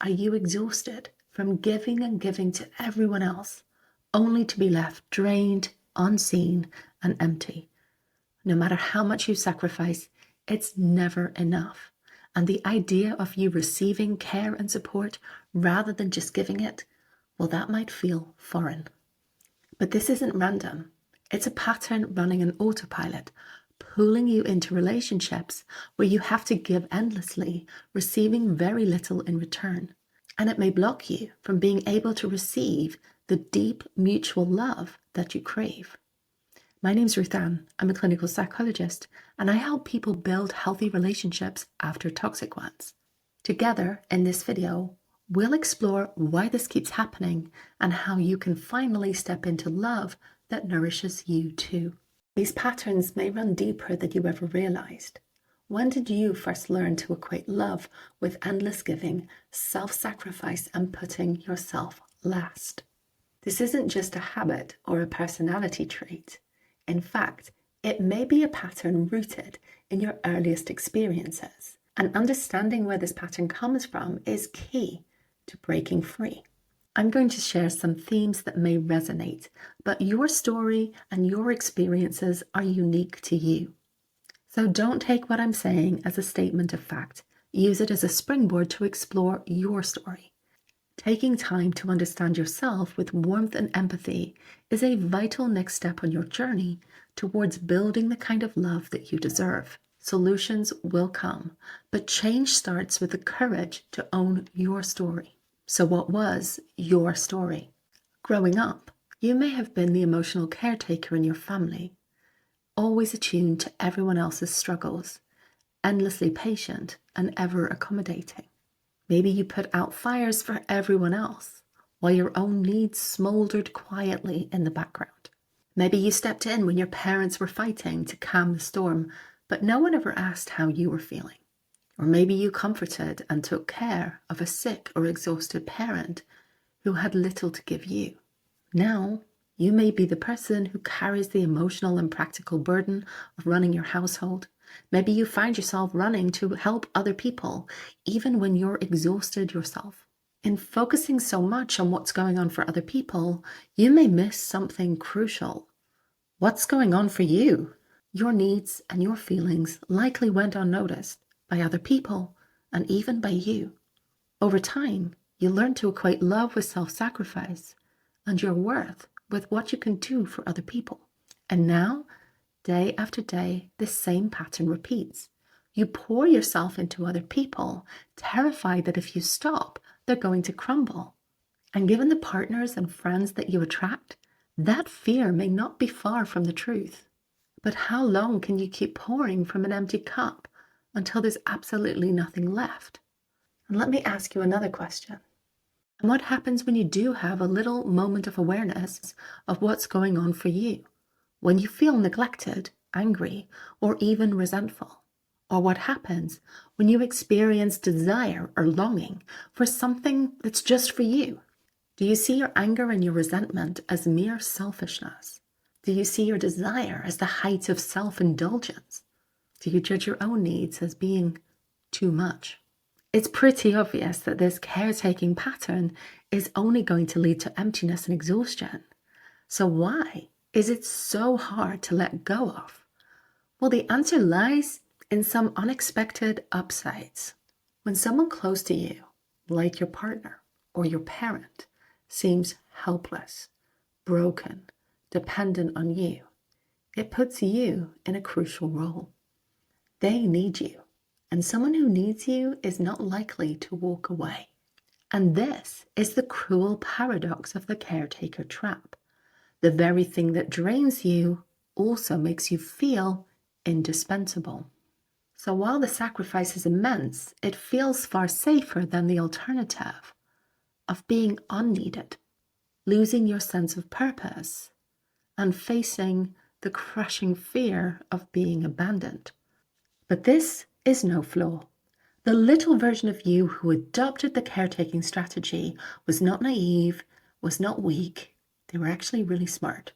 are you exhausted from giving and giving to everyone else, only to be left drained, unseen, and empty? No matter how much you sacrifice, it's never enough. And the idea of you receiving care and support rather than just giving it, well, that might feel foreign. But this isn't random. It's a pattern running on autopilot, pulling you into relationships where you have to give endlessly, receiving very little in return. And it may block you from being able to receive the deep mutual love that you crave. My name's Ruth Ann. I'm a clinical psychologist, and I help people build healthy relationships after toxic ones. Together, in this video, we'll explore why this keeps happening and how you can finally step into love that nourishes you too. These patterns may run deeper than you ever realized. When did you first learn to equate love with endless giving, self-sacrifice, and putting yourself last? This isn't just a habit or a personality trait. In fact, it may be a pattern rooted in your earliest experiences, and understanding where this pattern comes from is key to breaking free. I'm going to share some themes that may resonate, but your story and your experiences are unique to you. So don't take what I'm saying as a statement of fact. Use it as a springboard to explore your story. Taking time to understand yourself with warmth and empathy is a vital next step on your journey towards building the kind of love that you deserve. Solutions will come, but change starts with the courage to own your story. So what was your story? Growing up, you may have been the emotional caretaker in your family, always attuned to everyone else's struggles, endlessly patient and ever accommodating. Maybe you put out fires for everyone else, while your own needs smoldered quietly in the background. Maybe you stepped in when your parents were fighting to calm the storm, but no one ever asked how you were feeling. Or maybe you comforted and took care of a sick or exhausted parent who had little to give you. Now, you may be the person who carries the emotional and practical burden of running your household. Maybe you find yourself running to help other people, even when you're exhausted yourself. In focusing so much on what's going on for other people, you may miss something crucial. What's going on for you? Your needs and your feelings likely went unnoticed by other people and even by you. Over time, you learn to equate love with self-sacrifice and your worth with what you can do for other people. And now, day after day, this same pattern repeats. You pour yourself into other people, terrified that if you stop, they're going to crumble. And given the partners and friends that you attract, that fear may not be far from the truth. But how long can you keep pouring from an empty cup until there's absolutely nothing left? And let me ask you another question. And what happens when you do have a little moment of awareness of what's going on for you? When you feel neglected, angry, or even resentful? Or what happens when you experience desire or longing for something that's just for you? Do you see your anger and your resentment as mere selfishness? Do you see your desire as the height of self-indulgence? Do you judge your own needs as being too much? It's pretty obvious that this caretaking pattern is only going to lead to emptiness and exhaustion. So why is it so hard to let go of? Well, the answer lies in some unexpected upsides. When someone close to you, like your partner or your parent, seems helpless, broken, dependent on you, it puts you in a crucial role. They need you, and someone who needs you is not likely to walk away. And this is the cruel paradox of the caretaker trap. The very thing that drains you also makes you feel indispensable. So while the sacrifice is immense, it feels far safer than the alternative of being unneeded, losing your sense of purpose, and facing the crushing fear of being abandoned. But this is no flaw. The little version of you who adopted the caretaking strategy was not naive, was not weak. They were actually really smart.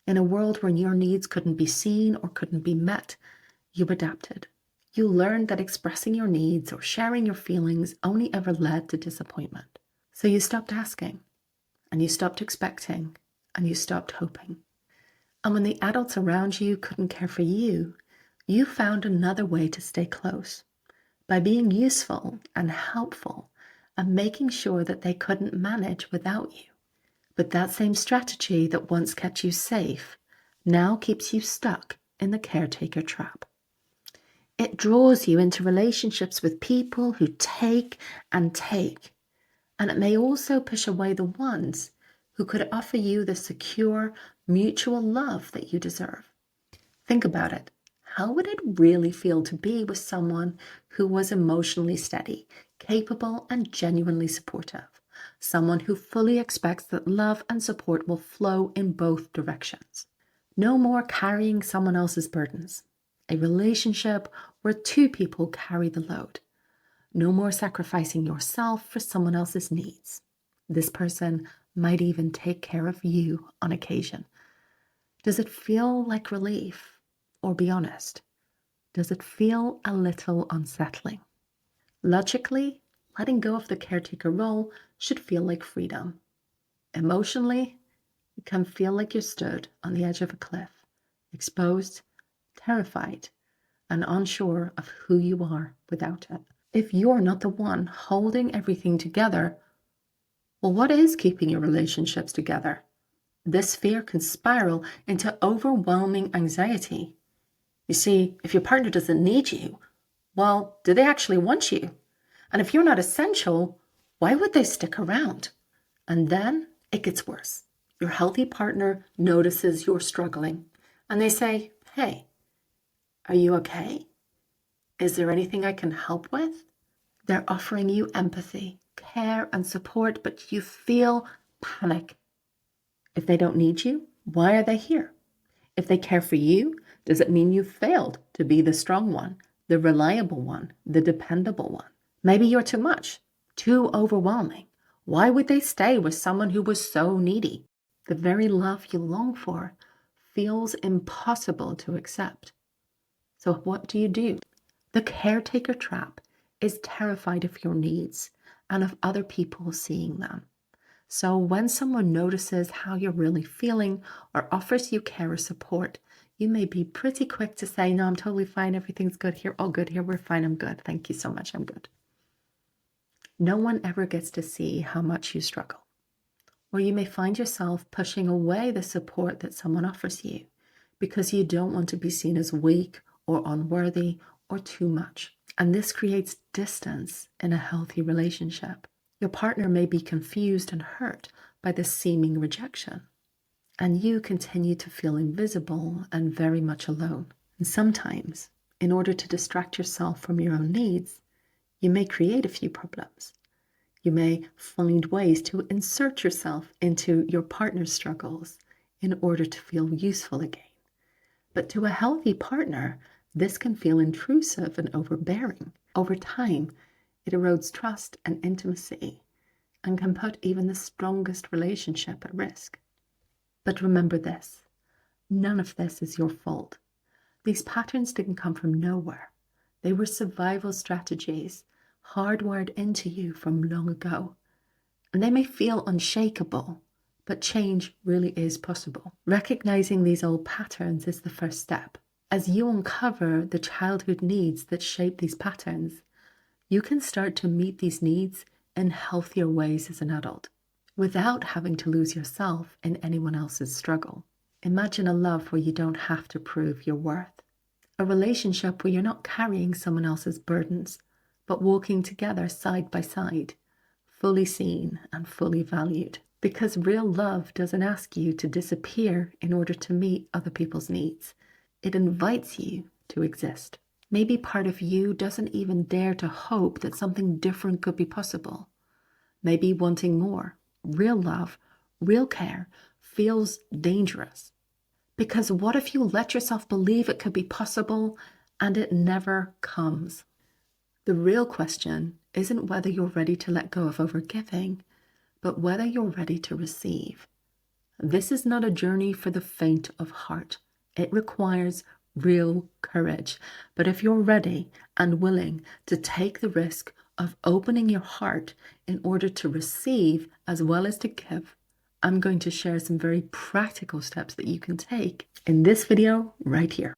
In a world where your needs couldn't be seen or couldn't be met, you adapted. You learned that expressing your needs or sharing your feelings only ever led to disappointment. So you stopped asking, and you stopped expecting, and you stopped hoping. And when the adults around you couldn't care for you, you found another way to stay close by being useful and helpful and making sure that they couldn't manage without you. But that same strategy that once kept you safe now keeps you stuck in the caretaker trap. It draws you into relationships with people who take and take, and it may also push away the ones who could offer you the secure, mutual love that you deserve. Think about it. How would it really feel to be with someone who was emotionally steady, capable, and genuinely supportive? Someone who fully expects that love and support will flow in both directions. No more carrying someone else's burdens. A relationship where two people carry the load. No more sacrificing yourself for someone else's needs. This person might even take care of you on occasion. Does it feel like relief? Or be honest, does it feel a little unsettling? Logically, letting go of the caretaker role should feel like freedom. Emotionally, it can feel like you're stood on the edge of a cliff, exposed, terrified, and unsure of who you are without it. If you're not the one holding everything together, well, what is keeping your relationships together? This fear can spiral into overwhelming anxiety. You see, if your partner doesn't need you, well, do they actually want you? And if you're not essential, why would they stick around? And then it gets worse. Your healthy partner notices you're struggling and they say, "Hey, are you okay? Is there anything I can help with?" They're offering you empathy, care, and support, but you feel panic. If they don't need you, why are they here? If they care for you, does it mean you've failed to be the strong one, the reliable one, the dependable one? Maybe you're too much, too overwhelming. Why would they stay with someone who was so needy? The very love you long for feels impossible to accept. So what do? The caretaker trap is terrified of your needs and of other people seeing them. So when someone notices how you're really feeling or offers you care or support, you may be pretty quick to say, "No, I'm totally fine. Everything's good here. All good here. We're fine. I'm good. Thank you so much. I'm good." No one ever gets to see how much you struggle. Or you may find yourself pushing away the support that someone offers you because you don't want to be seen as weak or unworthy or too much. And this creates distance in a healthy relationship. Your partner may be confused and hurt by the seeming rejection, and you continue to feel invisible and very much alone. And sometimes, in order to distract yourself from your own needs, you may create a few problems. You may find ways to insert yourself into your partner's struggles in order to feel useful again. But to a healthy partner, this can feel intrusive and overbearing. Over time, it erodes trust and intimacy and can put even the strongest relationship at risk. But remember this, none of this is your fault. These patterns didn't come from nowhere. They were survival strategies hardwired into you from long ago. And they may feel unshakable, but change really is possible. Recognizing these old patterns is the first step. As you uncover the childhood needs that shape these patterns, you can start to meet these needs in healthier ways as an adult, without having to lose yourself in anyone else's struggle. Imagine a love where you don't have to prove your worth. A relationship where you're not carrying someone else's burdens, but walking together side by side, fully seen and fully valued. Because real love doesn't ask you to disappear in order to meet other people's needs. It invites you to exist. Maybe part of you doesn't even dare to hope that something different could be possible. Maybe wanting more, real love, real care feels dangerous. Because what if you let yourself believe it could be possible and it never comes? The real question isn't whether you're ready to let go of overgiving, but whether you're ready to receive. This is not a journey for the faint of heart. It requires real courage. But if you're ready and willing to take the risk of opening your heart in order to receive as well as to give, I'm going to share some very practical steps that you can take in this video right here.